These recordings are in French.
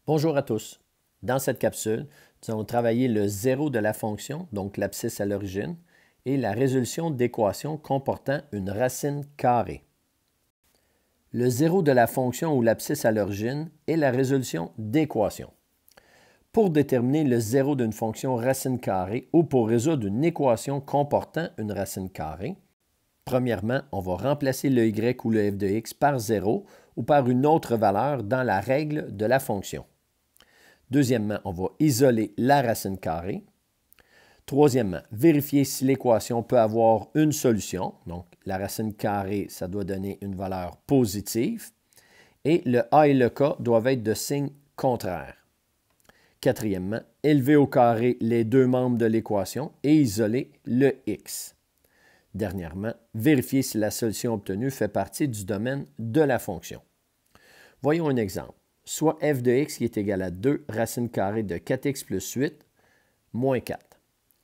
Bonjour à tous. Dans cette capsule, nous allons travailler le zéro de la fonction, donc l'abscisse à l'origine, et la résolution d'équations comportant une racine carrée. Le zéro de la fonction ou l'abscisse à l'origine est la résolution d'équations. Pour déterminer le zéro d'une fonction racine carrée ou pour résoudre une équation comportant une racine carrée, premièrement, on va remplacer le y ou le f de x par 0 ou par une autre valeur dans la règle de la fonction. Deuxièmement, on va isoler la racine carrée. Troisièmement, vérifier si l'équation peut avoir une solution. Donc, la racine carrée, ça doit donner une valeur positive. Et le a et le k doivent être de signe contraire. Quatrièmement, élever au carré les deux membres de l'équation et isoler le x. Dernièrement, vérifier si la solution obtenue fait partie du domaine de la fonction. Voyons un exemple. Soit f de x qui est égal à 2 racine carrée de 4x plus 8 moins 4.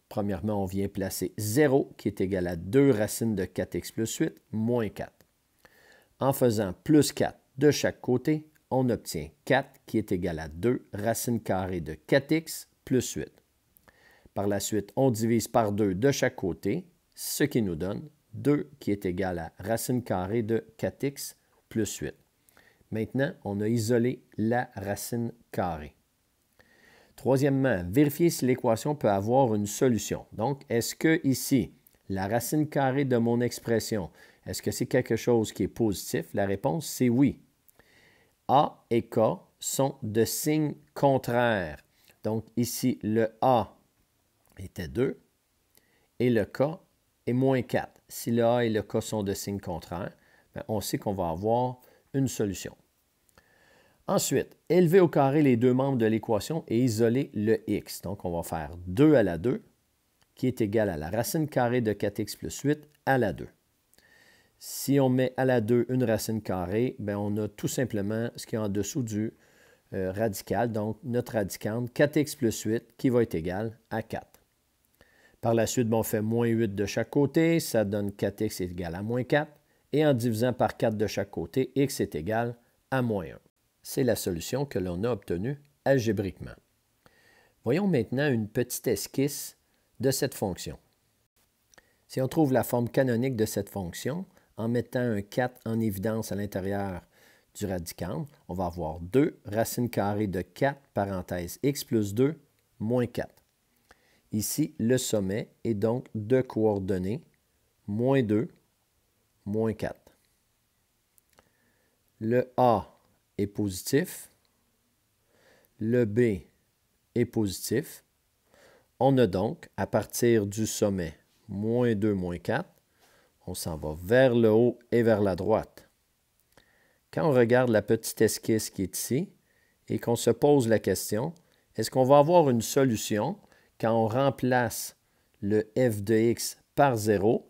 Premièrement, on vient placer 0 qui est égal à 2 racine de 4x plus 8 moins 4. En faisant plus 4 de chaque côté, on obtient 4 qui est égal à 2 racine carrée de 4x plus 8. Par la suite, on divise par 2 de chaque côté, ce qui nous donne 2 qui est égal à racine carrée de 4x plus 8. Maintenant, on a isolé la racine carrée. Troisièmement, vérifier si l'équation peut avoir une solution. Donc, est-ce que ici, la racine carrée de mon expression, est-ce que c'est quelque chose qui est positif? La réponse, c'est oui. A et K sont de signes contraires. Donc, ici, le A était 2 et le K est moins 4. Si le A et le K sont de signes contraires, on sait qu'on va avoir une solution. Ensuite, élever au carré les deux membres de l'équation et isoler le x. Donc, on va faire 2 à la 2, qui est égal à la racine carrée de 4x plus 8 à la 2. Si on met à la 2 une racine carrée, on a tout simplement ce qui est en dessous du radical, donc notre radicande 4x plus 8 qui va être égal à 4. Par la suite, on fait moins 8 de chaque côté, ça donne 4x est égal à moins 4. Et en divisant par 4 de chaque côté, x est égal à moins 1. C'est la solution que l'on a obtenue algébriquement. Voyons maintenant une petite esquisse de cette fonction. Si on trouve la forme canonique de cette fonction, en mettant un 4 en évidence à l'intérieur du radicande, on va avoir 2 racine carrée de 4, parenthèse x plus 2, moins 4. Ici, le sommet est donc de coordonnées moins 2, moins 4. Le A est positif, le B est positif. On a donc, à partir du sommet, moins 2, moins 4, on s'en va vers le haut et vers la droite. Quand on regarde la petite esquisse qui est ici et qu'on se pose la question, est-ce qu'on va avoir une solution quand on remplace le f de x par 0?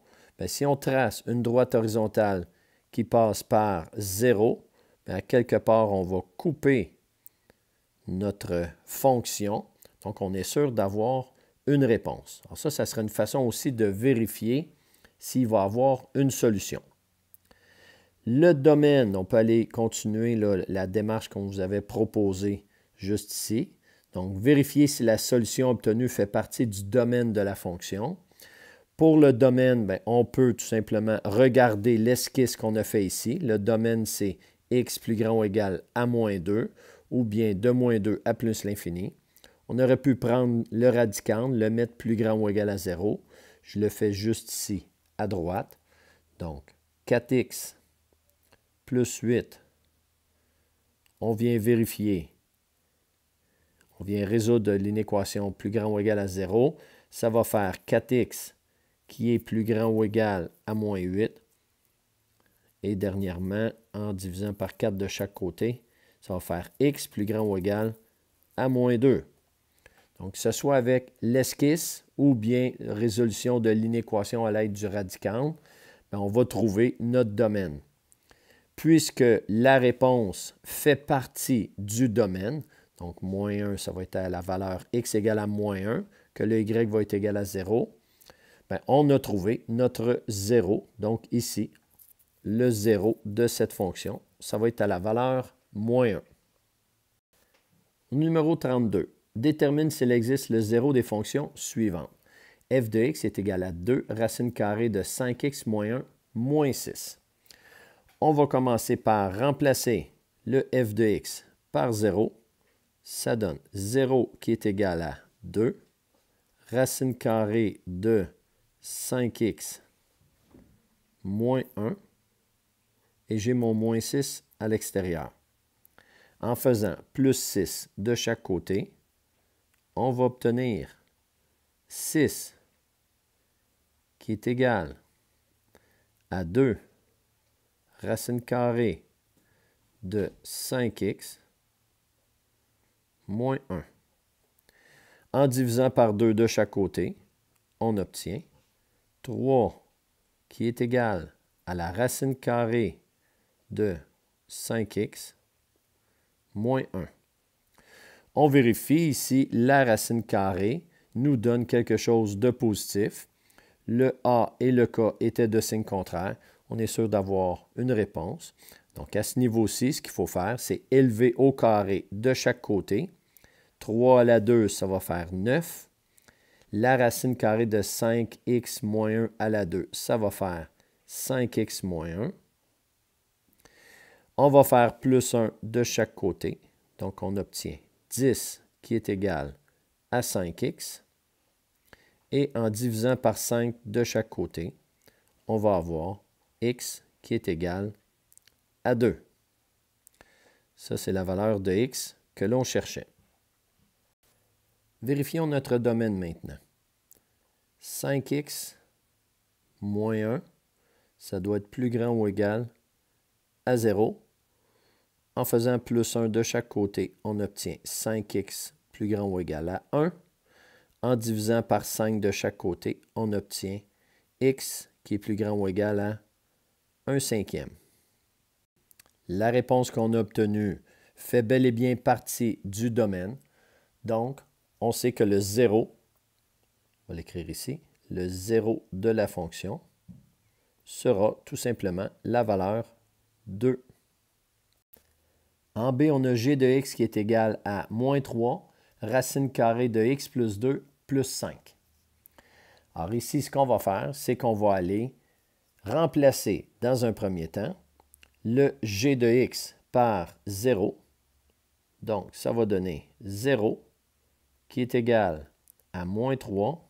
Si on trace une droite horizontale qui passe par 0, à quelque part, on va couper notre fonction. Donc, on est sûr d'avoir une réponse. Alors ça serait une façon aussi de vérifier s'il va y avoir une solution. Le domaine, on peut aller continuer la démarche qu'on vous avait proposée juste ici. Donc, vérifier si la solution obtenue fait partie du domaine de la fonction. Pour le domaine, on peut tout simplement regarder l'esquisse qu'on a fait ici. Le domaine, c'est x plus grand ou égal à moins 2, ou bien de moins 2 à plus l'infini. On aurait pu prendre le radicande, le mettre plus grand ou égal à 0. Je le fais juste ici, à droite. Donc, 4x plus 8. On vient vérifier. On vient résoudre l'inéquation plus grand ou égal à 0. Ça va faire 4x qui est plus grand ou égal à moins 8. Et dernièrement, en divisant par 4 de chaque côté, ça va faire x plus grand ou égal à moins 2. Donc, que ce soit avec l'esquisse ou bien résolution de l'inéquation à l'aide du radicande, on va trouver notre domaine. Puisque la réponse fait partie du domaine, donc moins 1, ça va être à la valeur x égale à moins 1, que le y va être égal à 0, on a trouvé notre 0. Donc ici, le 0 de cette fonction, ça va être à la valeur moins 1. Numéro 32. Détermine s'il existe le zéro des fonctions suivantes. F de x est égal à 2 racine carrée de 5x moins 1 moins 6. On va commencer par remplacer le f de x par 0. Ça donne 0 qui est égal à 2 racine carrée de 5x moins 1. Et j'ai mon moins 6 à l'extérieur. En faisant plus 6 de chaque côté, on va obtenir 6 qui est égal à 2 racine carrée de 5x moins 1. En divisant par 2 de chaque côté, on obtient 3 qui est égal à la racine carrée de 5x moins 1. On vérifie ici la racine carrée nous donne quelque chose de positif. Le A et le K étaient de signe contraire. On est sûr d'avoir une réponse. Donc, à ce niveau-ci, ce qu'il faut faire, c'est élever au carré de chaque côté. 3 à la 2, ça va faire 9. La racine carrée de 5x moins 1 à la 2, ça va faire 5x moins 1. On va faire plus 1 de chaque côté. Donc, on obtient 10 qui est égal à 5x. Et en divisant par 5 de chaque côté, on va avoir x qui est égal à 2. Ça, c'est la valeur de x que l'on cherchait. Vérifions notre domaine maintenant. 5x moins 1, ça doit être plus grand ou égal à 0. En faisant plus 1 de chaque côté, on obtient 5x plus grand ou égal à 1. En divisant par 5 de chaque côté, on obtient x qui est plus grand ou égal à 1 cinquième. La réponse qu'on a obtenue fait bel et bien partie du domaine. Donc, on sait que le 0, on va l'écrire ici, le 0 de la fonction sera tout simplement la valeur 2. En B, on a g de x qui est égal à moins 3, racine carrée de x plus 2 plus 5. Alors ici, ce qu'on va faire, c'est qu'on va aller remplacer dans un premier temps le g de x par 0. Donc, ça va donner 0 qui est égal à moins 3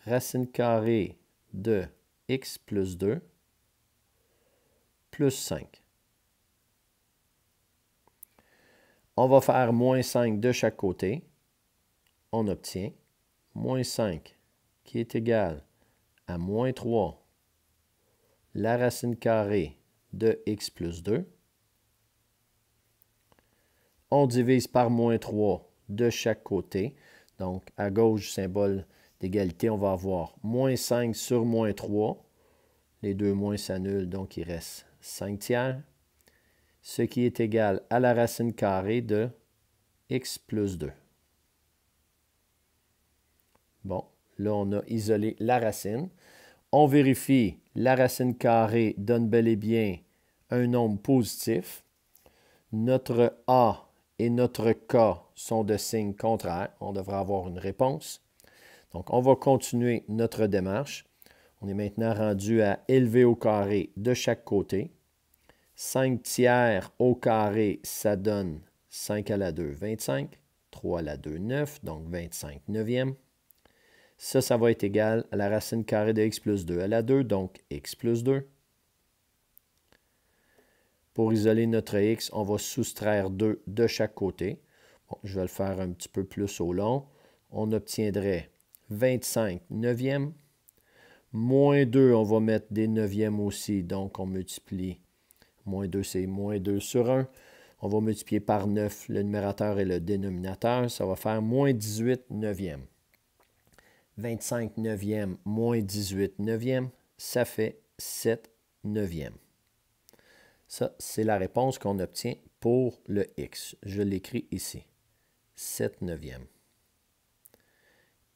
racine carrée de x plus 2 plus 5. On va faire moins 5 de chaque côté. On obtient moins 5 qui est égal à moins 3 la racine carrée de x plus 2. On divise par moins 3 de chaque côté. Donc, à gauche, symbole d'égalité, on va avoir moins 5 sur moins 3. Les deux moins s'annulent, donc il reste 5 tiers. Ce qui est égal à la racine carrée de x plus 2. Bon, là, on a isolé la racine. On vérifie, la racine carrée donne bel et bien un nombre positif. Notre A et notre K sont de signe contraire. On devrait avoir une réponse. Donc, on va continuer notre démarche. On est maintenant rendu à élever au carré de chaque côté. 5 tiers au carré, ça donne 5 à la 2, 25. 3 à la 2, 9, donc 25 neuvième. Ça va être égal à la racine carrée de x plus 2 à la 2, donc x plus 2. Pour isoler notre x, on va soustraire 2 de chaque côté. Bon, je vais le faire un petit peu plus au long. On obtiendrait 25 neuvième. Moins 2, on va mettre des neuvièmes aussi, donc on multiplie. Moins 2, c'est moins 2 sur 1. On va multiplier par 9 le numérateur et le dénominateur. Ça va faire moins 18 neuvième. 25 neuvième moins 18 neuvième, ça fait 7 neuvième. Ça, c'est la réponse qu'on obtient pour le x. Je l'écris ici. 7 neuvième.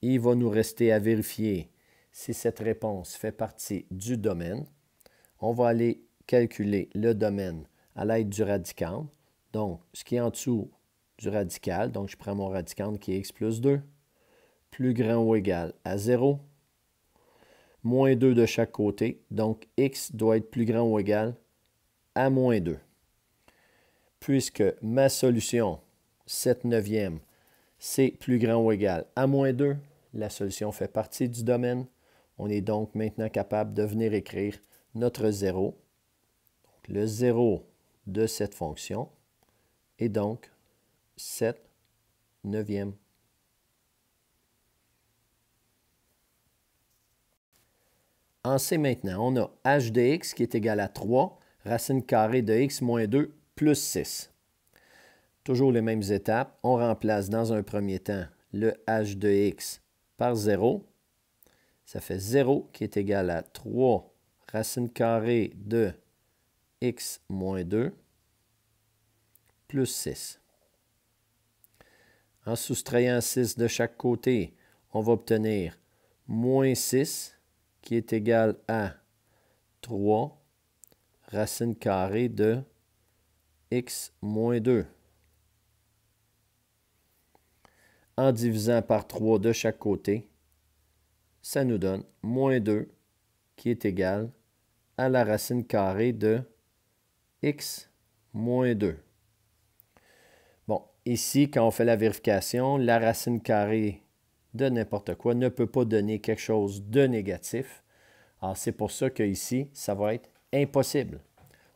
Il va nous rester à vérifier si cette réponse fait partie du domaine. On va aller calculer le domaine à l'aide du radical. Donc, ce qui est en dessous du radical. Donc, je prends mon radicand qui est x plus 2, plus grand ou égal à 0, moins 2 de chaque côté. Donc, x doit être plus grand ou égal à moins 2. Puisque ma solution, 7/9, c'est plus grand ou égal à moins 2, la solution fait partie du domaine. On est donc maintenant capable de venir écrire notre 0. Donc, le 0 de cette fonction est donc 7/9. En C maintenant, on a h de x qui est égal à 3, racine carrée de x moins 2 plus 6. Toujours les mêmes étapes. On remplace dans un premier temps le h de x par 0. Ça fait 0 qui est égal à 3 racine carrée de x moins 2 plus 6. En soustrayant 6 de chaque côté, on va obtenir moins 6 qui est égal à 3 racine carrée de x moins 2. En divisant par 3 de chaque côté, ça nous donne moins 2 qui est égal à la racine carrée de x moins 2. Bon, ici, quand on fait la vérification, la racine carrée de n'importe quoi ne peut pas donner quelque chose de négatif. Alors, c'est pour ça qu'ici, ça va être impossible.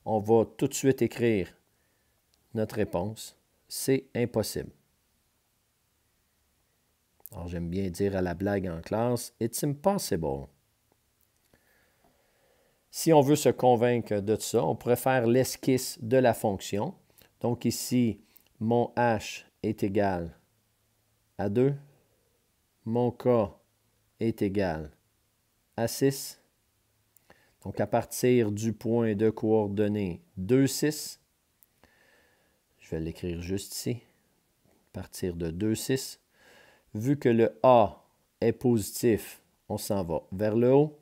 On va tout de suite écrire notre réponse. C'est impossible. Alors, j'aime bien dire à la blague en classe, « It's impossible ». Si on veut se convaincre de ça, on pourrait faire l'esquisse de la fonction. Donc ici, mon h est égal à 2. Mon k est égal à 6. Donc à partir du point de coordonnées 2, 6, je vais l'écrire juste ici, à partir de 2, 6. Vu que le a est positif, on s'en va vers le haut.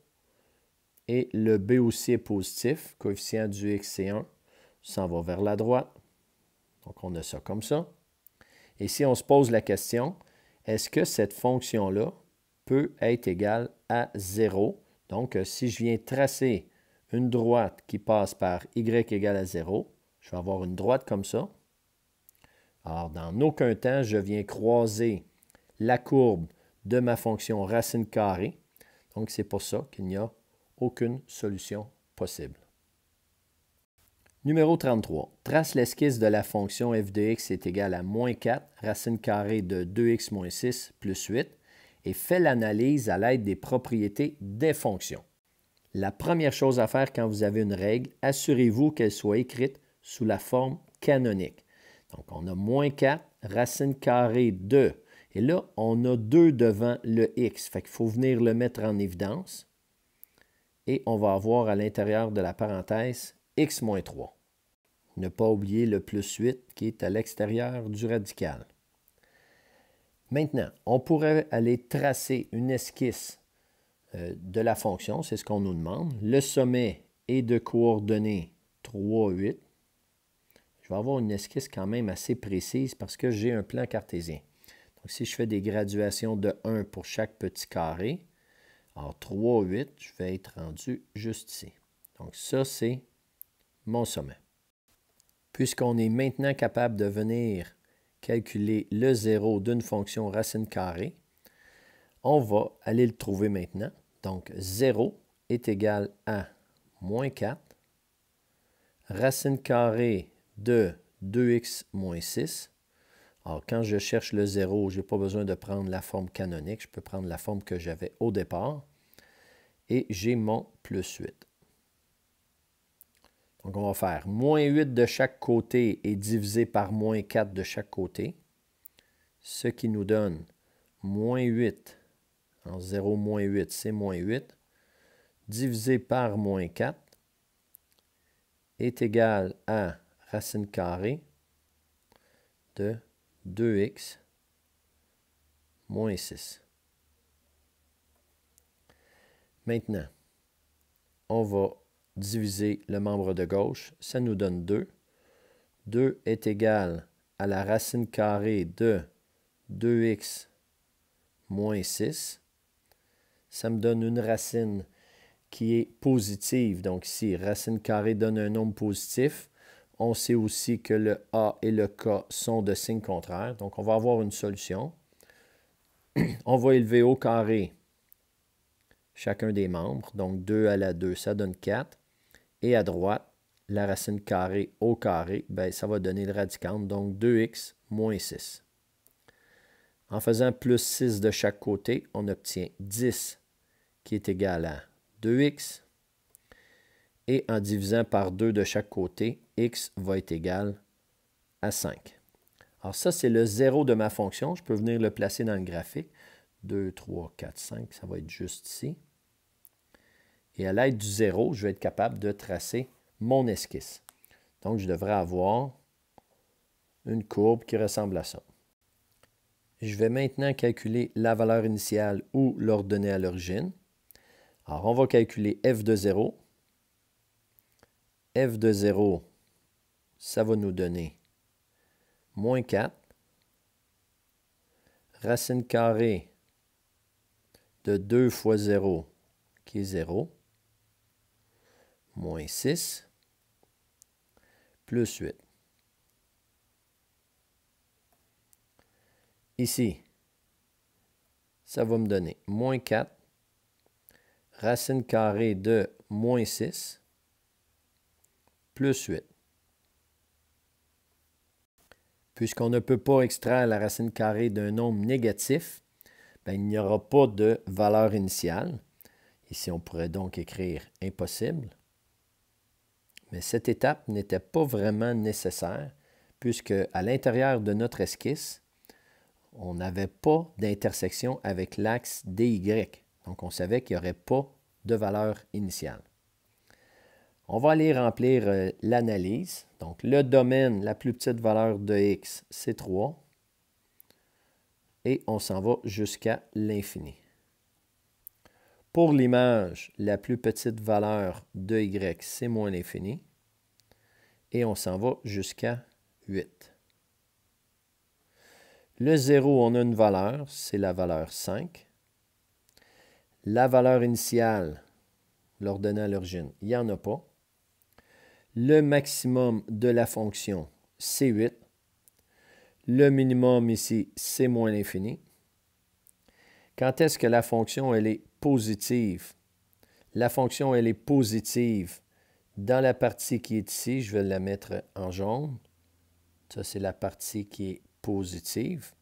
Et le b aussi est positif, coefficient du x c'est 1, s'en va vers la droite. Donc on a ça comme ça. Et si on se pose la question, est-ce que cette fonction-là peut être égale à 0? Donc si je viens tracer une droite qui passe par y égale à 0, je vais avoir une droite comme ça. Alors dans aucun temps, je viens croiser la courbe de ma fonction racine carrée. Donc c'est pour ça qu'il n'y a aucune solution possible. Numéro 33. Trace l'esquisse de la fonction f de x est égal à moins 4, racine carrée de 2x moins 6 plus 8, et fais l'analyse à l'aide des propriétés des fonctions. La première chose à faire quand vous avez une règle, assurez-vous qu'elle soit écrite sous la forme canonique. Donc, on a moins 4, racine carrée de, et là, on a 2 devant le x, fait qu'il faut venir le mettre en évidence. Et on va avoir à l'intérieur de la parenthèse x moins 3. Ne pas oublier le plus 8 qui est à l'extérieur du radical. Maintenant, on pourrait aller tracer une esquisse de la fonction, c'est ce qu'on nous demande. Le sommet est de coordonnées 3, 8. Je vais avoir une esquisse quand même assez précise parce que j'ai un plan cartésien. Donc si je fais des graduations de 1 pour chaque petit carré, alors 3, 8, je vais être rendu juste ici. Donc ça, c'est mon sommet. Puisqu'on est maintenant capable de venir calculer le 0 d'une fonction racine carrée, on va aller le trouver maintenant. Donc 0 est égal à moins 4, racine carrée de 2x moins 6. Alors, quand je cherche le 0, je n'ai pas besoin de prendre la forme canonique. Je peux prendre la forme que j'avais au départ. Et j'ai mon plus 8. Donc, on va faire moins 8 de chaque côté et divisé par moins 4 de chaque côté. Ce qui nous donne moins 8. En 0 moins 8, c'est moins 8. Divisé par moins 4 est égal à racine carrée de 2x moins 6. Maintenant, on va diviser le membre de gauche. Ça nous donne 2. 2 est égal à la racine carrée de 2x moins 6. Ça me donne une racine qui est positive. Donc ici, racine carrée donne un nombre positif. On sait aussi que le A et le K sont de signe contraire. Donc on va avoir une solution. On va élever au carré chacun des membres. Donc 2 à la 2, ça donne 4. Et à droite, la racine carrée au carré, ben, ça va donner le radicande. Donc 2x moins 6. En faisant plus 6 de chaque côté, on obtient 10 qui est égal à 2x. Et en divisant par 2 de chaque côté, x va être égal à 5. Alors ça, c'est le 0 de ma fonction. Je peux venir le placer dans le graphique. 2, 3, 4, 5, ça va être juste ici. Et à l'aide du 0, je vais être capable de tracer mon esquisse. Donc, je devrais avoir une courbe qui ressemble à ça. Je vais maintenant calculer la valeur initiale ou l'ordonnée à l'origine. Alors, on va calculer f de 0. F de 0, ça va nous donner moins 4. Racine carrée de 2 fois 0, qui est 0, moins 6, plus 8. Ici, ça va me donner moins 4, racine carrée de moins 6, plus 8. Puisqu'on ne peut pas extraire la racine carrée d'un nombre négatif, bien, il n'y aura pas de valeur initiale. Ici, on pourrait donc écrire impossible. Mais cette étape n'était pas vraiment nécessaire, puisque à l'intérieur de notre esquisse, on n'avait pas d'intersection avec l'axe DY. Donc, on savait qu'il n'y aurait pas de valeur initiale. On va aller remplir l'analyse. Donc, le domaine, la plus petite valeur de x, c'est 3. Et on s'en va jusqu'à l'infini. Pour l'image, la plus petite valeur de y, c'est moins l'infini. Et on s'en va jusqu'à 8. Le 0, on a une valeur, c'est la valeur 5. La valeur initiale, l'ordonnée à l'origine, il n'y en a pas. Le maximum de la fonction, c'est 8. Le minimum ici, c'est moins l'infini. Quand est-ce que la fonction, elle est positive? La fonction, elle est positive dans la partie qui est ici. Je vais la mettre en jaune. Ça, c'est la partie qui est positive.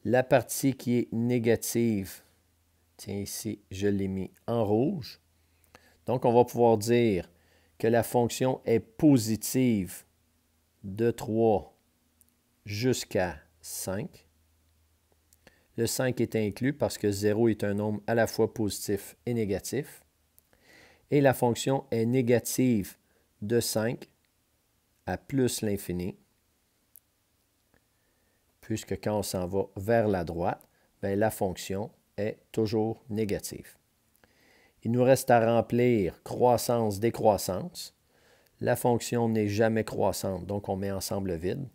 La partie qui est négative, tiens ici, je l'ai mis en rouge. Donc, on va pouvoir dire que la fonction est positive de 3 jusqu'à 5. Le 5 est inclus parce que 0 est un nombre à la fois positif et négatif. Et la fonction est négative de 5 à plus l'infini. Puisque quand on s'en va vers la droite, bien, la fonction est toujours négative. Il nous reste à remplir croissance, décroissance. La fonction n'est jamais croissante, donc on met ensemble le vide.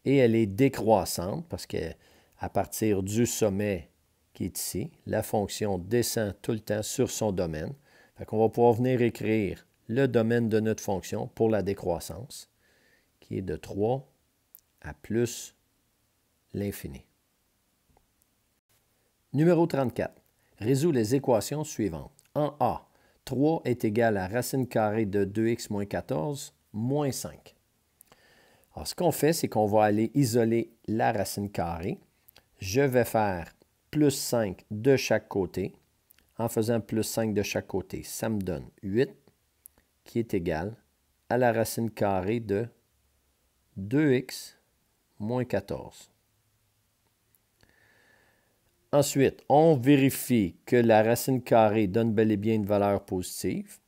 Et elle est décroissante parce qu'à partir du sommet qui est ici, la fonction descend tout le temps sur son domaine. Fait qu'on va pouvoir venir écrire le domaine de notre fonction pour la décroissance, qui est de 3 à plus l'infini. Numéro 34. Résous les équations suivantes. En A, 3 est égal à racine carrée de 2x moins 14 moins 5. Alors, ce qu'on fait, c'est qu'on va aller isoler la racine carrée. Je vais faire plus 5 de chaque côté. En faisant plus 5 de chaque côté, ça me donne 8, qui est égal à la racine carrée de 2x moins 14. Ensuite, on vérifie que la racine carrée donne bel et bien une valeur positive.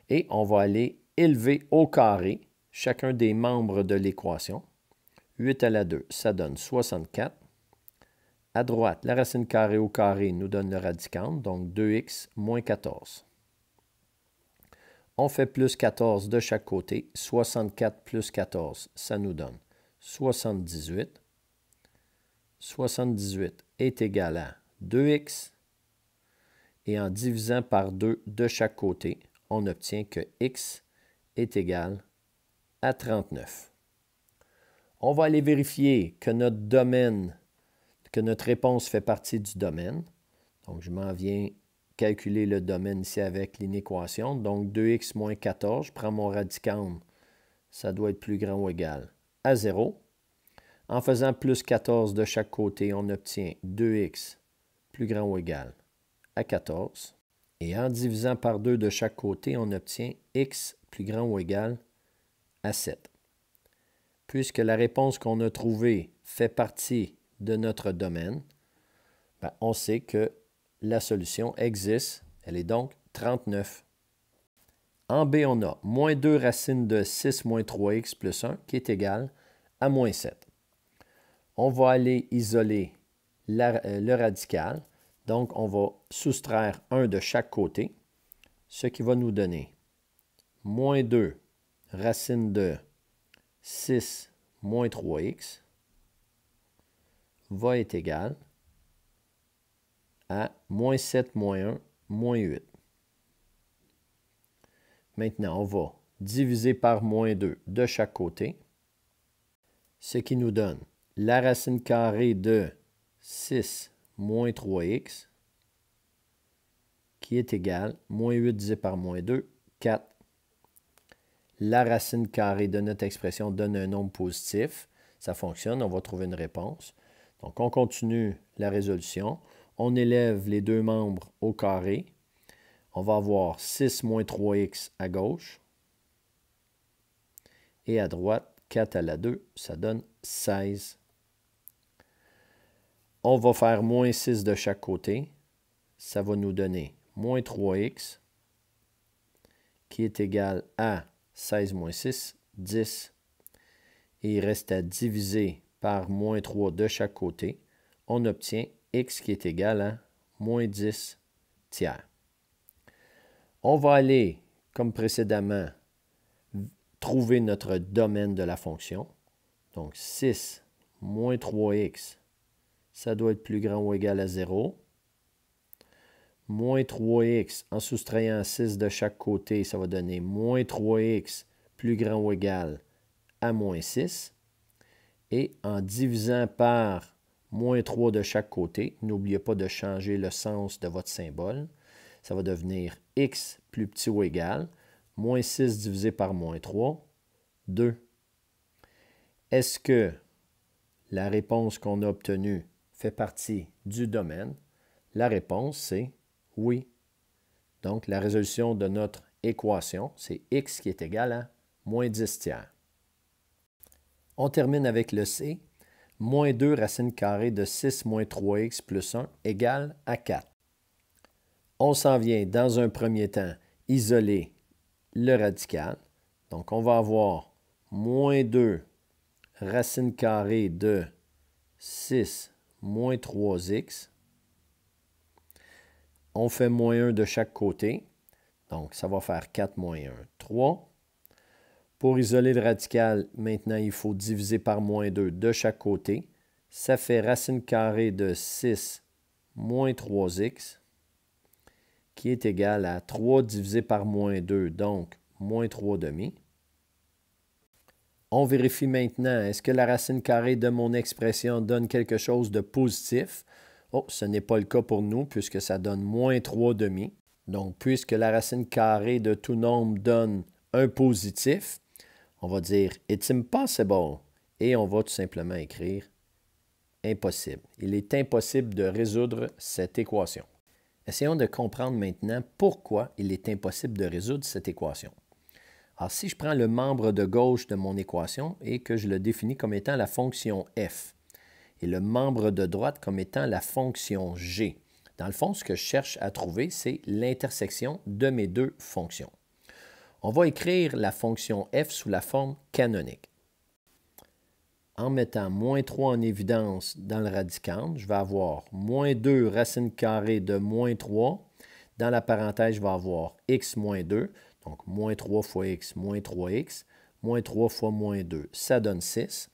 Et on va aller élever au carré chacun des membres de l'équation. 8 à la 2, ça donne 64. À droite, la racine carrée au carré nous donne le radicande, donc 2x moins 14. On fait plus 14 de chaque côté. 64 plus 14, ça nous donne 78. 78 est égal à 2x. Et en divisant par 2 de chaque côté, on obtient que x est égal à 39. On va aller vérifier que notre domaine, que notre réponse fait partie du domaine. Donc, je m'en viens calculer le domaine ici avec l'inéquation. Donc, 2x moins 14, je prends mon radicande, ça doit être plus grand ou égal à 0. En faisant plus 14 de chaque côté, on obtient 2x plus grand ou égal à 14. Et en divisant par 2 de chaque côté, on obtient x plus grand ou égal à 7. Puisque la réponse qu'on a trouvée fait partie de notre domaine, on sait que la solution existe. Elle est donc 39. En B, on a moins 2 racine de 6 moins 3x plus 1 qui est égal à moins 7. On va aller isoler le radical. Donc, on va soustraire 1 de chaque côté, ce qui va nous donner moins 2 racine de 6 moins 3x va être égal à moins 7 moins 1 moins 8. Maintenant, on va diviser par moins 2 de chaque côté, ce qui nous donne la racine carrée de 6 moins 3x, qui est égal, moins 8 divisé par moins 2, 4. La racine carrée de notre expression donne un nombre positif. Ça fonctionne, on va trouver une réponse. Donc, on continue la résolution. On élève les deux membres au carré. On va avoir 6 moins 3x à gauche. Et à droite, 4 à la 2, ça donne 16. On va faire moins 6 de chaque côté. Ça va nous donner moins 3x, qui est égal à 16 moins 6, 10. Et il reste à diviser par moins 3 de chaque côté. On obtient x qui est égal à moins 10 tiers. On va aller, comme précédemment, trouver notre domaine de la fonction. Donc, 6 moins 3x, ça doit être plus grand ou égal à 0. Moins 3x, en soustrayant 6 de chaque côté, ça va donner moins 3x plus grand ou égal à moins 6. Et en divisant par moins 3 de chaque côté, n'oubliez pas de changer le sens de votre symbole. Ça va devenir x plus petit ou égal, moins 6 divisé par moins 3, 2. Est-ce que la réponse qu'on a obtenue fait partie du domaine? La réponse, c'est oui. Donc, la résolution de notre équation, c'est x qui est égal à moins 10 tiers. On termine avec le C. Moins 2 racine carrée de 6 moins 3x plus 1 égale à 4. On s'en vient, dans un premier temps, isoler le radical. Donc, on va avoir moins 2 racine carrée de 6 moins 3x. On fait moins 1 de chaque côté. Donc, ça va faire 4 moins 1, 3. Pour isoler le radical, maintenant, il faut diviser par moins 2 de chaque côté. Ça fait racine carrée de 6 moins 3x, qui est égal à 3 divisé par moins 2, donc moins 3 demi. On vérifie maintenant, est-ce que la racine carrée de mon expression donne quelque chose de positif? Oh, ce n'est pas le cas pour nous, puisque ça donne moins 3 demi. Donc, puisque la racine carrée de tout nombre donne un positif, on va dire « It's impossible » et on va tout simplement écrire « impossible ». Il est impossible de résoudre cette équation. Essayons de comprendre maintenant pourquoi il est impossible de résoudre cette équation. Alors, si je prends le membre de gauche de mon équation et que je le définis comme étant la fonction f, et le membre de droite comme étant la fonction g, dans le fond, ce que je cherche à trouver, c'est l'intersection de mes deux fonctions. On va écrire la fonction f sous la forme canonique. En mettant moins 3 en évidence dans le radicand, je vais avoir moins 2 racine carrée de moins 3. Dans la parenthèse, je vais avoir x moins 2. Donc, moins 3 fois x, moins 3x, moins 3 fois moins 2, ça donne 6.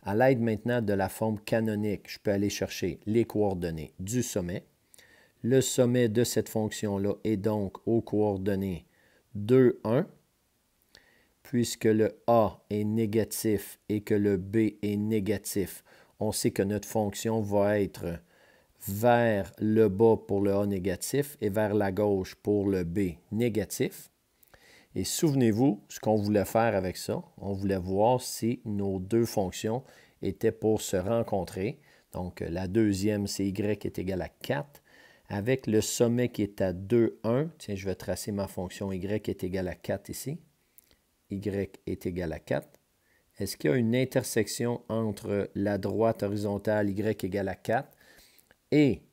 À l'aide maintenant de la forme canonique, je peux aller chercher les coordonnées du sommet. Le sommet de cette fonction-là est donc aux coordonnées 2, 1. Puisque le A est négatif et que le B est négatif, on sait que notre fonction va être vers le bas pour le A négatif et vers la gauche pour le B négatif. Et souvenez-vous, ce qu'on voulait faire avec ça, on voulait voir si nos deux fonctions étaient pour se rencontrer. Donc, la deuxième, c'est y est égal à 4. Avec le sommet qui est à 2, 1, tiens, je vais tracer ma fonction y est égal à 4 ici. Y est égal à 4. Est-ce qu'il y a une intersection entre la droite horizontale y égale à 4 et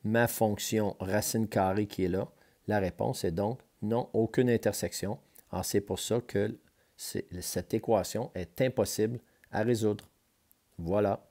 ma fonction racine carrée qui est là? La réponse est donc non, aucune intersection. Alors, c'est pour ça que cette équation est impossible à résoudre. Voilà.